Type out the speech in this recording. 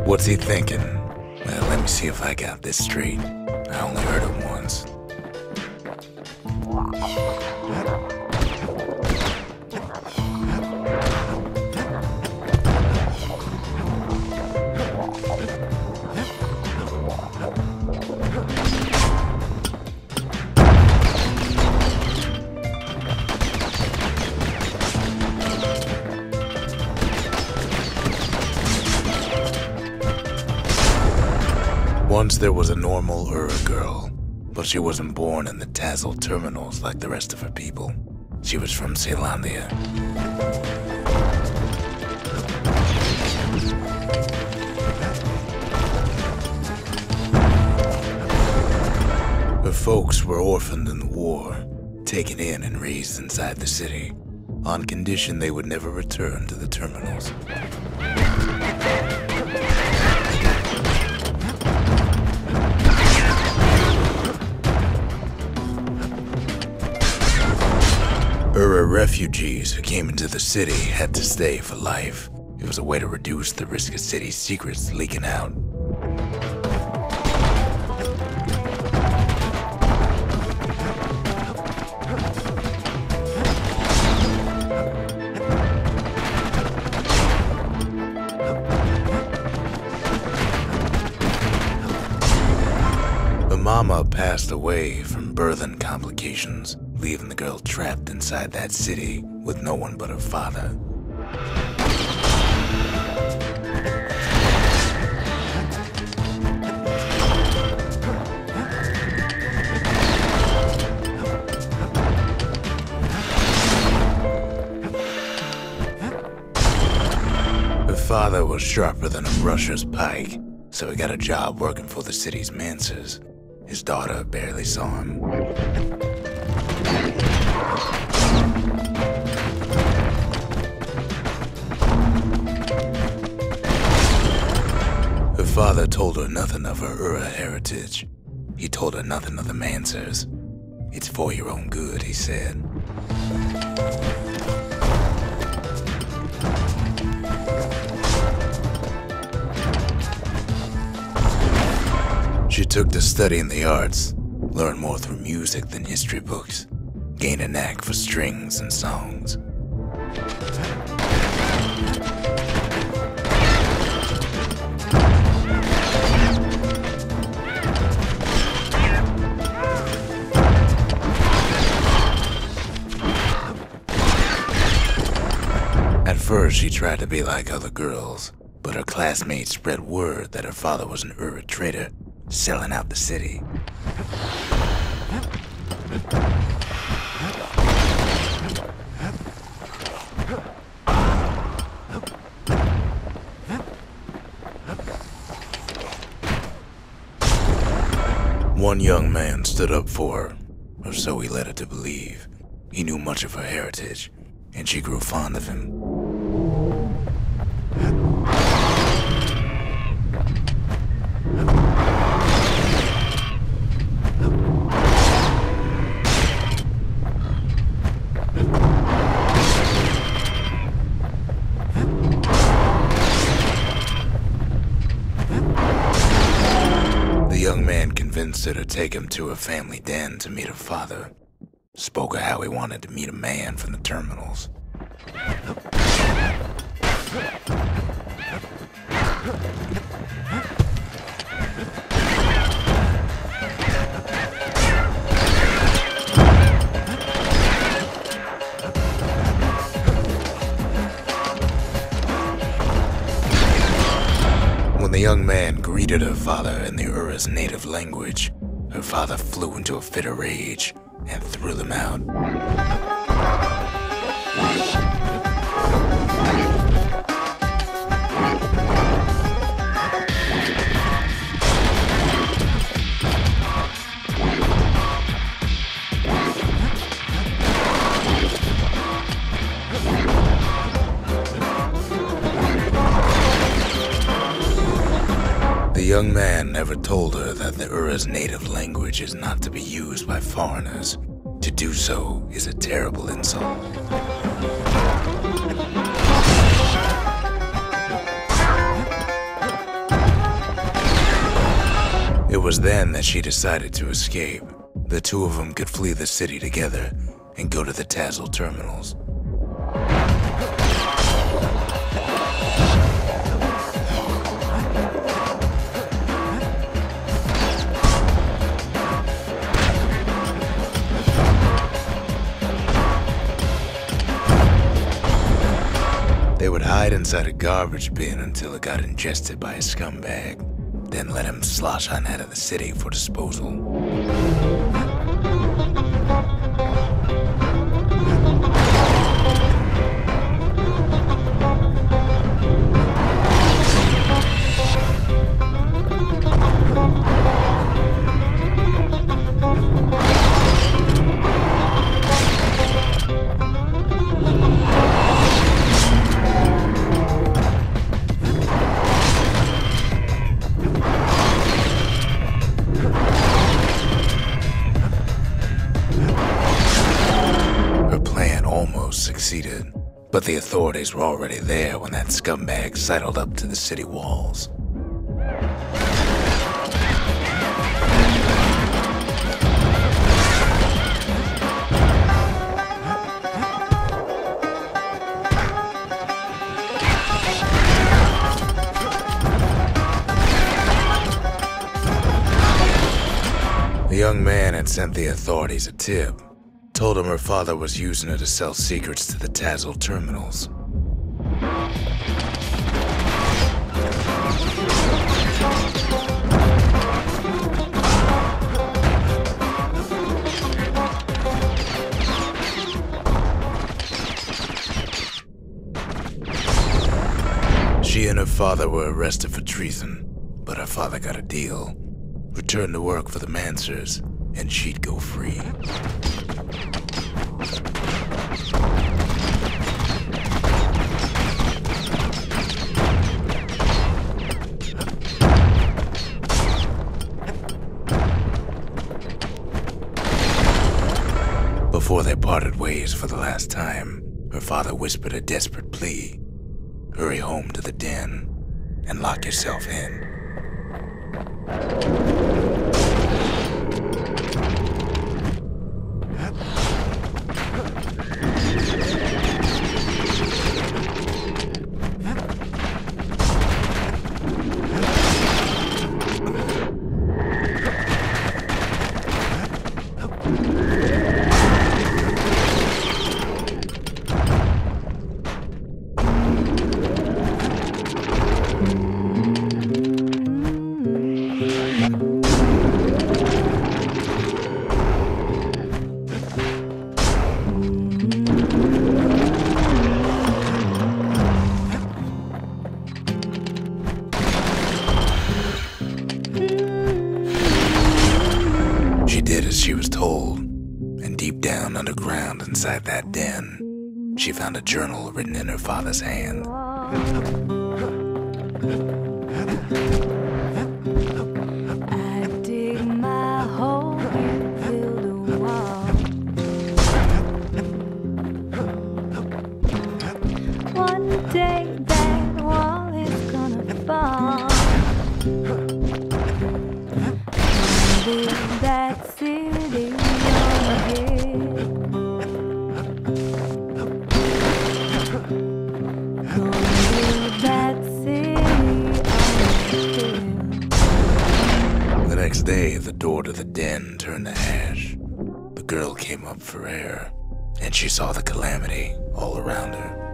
What's he thinking? Well, let me see if I got this straight. I only heard it once. Once there was a normal Ura girl, but she wasn't born in the Tassel terminals like the rest of her people. She was from Ceylondia. Her folks were orphaned in the war, taken in and raised inside the city, on condition they would never return to the terminals. Ura refugees who came into the city had to stay for life. It was a way to reduce the risk of city secrets leaking out. Her mama passed away from birthing complications, leaving the girl trapped inside that city with no one but her father. Her father was sharper than a brusher's pike, so he got a job working for the city's mancers. His daughter barely saw him. Her father told her nothing of her Ura heritage. He told her nothing of the Mancers. It's for your own good, he said. She took to studying the arts, learned more through music than history books, gained a knack for strings and songs. At first, she tried to be like other girls, but her classmates spread word that her father was an Ura trader, selling out the city. One young man stood up for her, or so he led her to believe. He knew much of her heritage, and she grew fond of him. The young man convinced her to take him to her family den to meet her father. Spoke of how he wanted to meet a man from the terminals. When the young man greeted her father in the Ura's native language, her father flew into a fit of rage and threw them out. The young man never told her that the Ura's native language is not to be used by foreigners. To do so is a terrible insult. It was then that she decided to escape. The two of them could flee the city together and go to the Tassel terminals. They would hide inside a garbage bin until it got ingested by a scumbag, then let him slosh on out of the city for disposal. Succeeded, but the authorities were already there when that scumbag sidled up to the city walls. The young man had sent the authorities a tip. Told him her father was using her to sell secrets to the Tassel terminals. She and her father were arrested for treason, but her father got a deal. Returned to work for the Mansers, and she'd go free. Before they parted ways for the last time, her father whispered a desperate plea. Hurry home to the den and lock yourself in. She was told, and deep down underground inside that den, she found a journal written in her father's hand. I dig my hole, you build a wall. One day that wall is gonna fall. Build that city on the hill. Build that city on the hill. The next day, the door to the den turned to ash. The girl came up for air, and she saw the calamity all around her.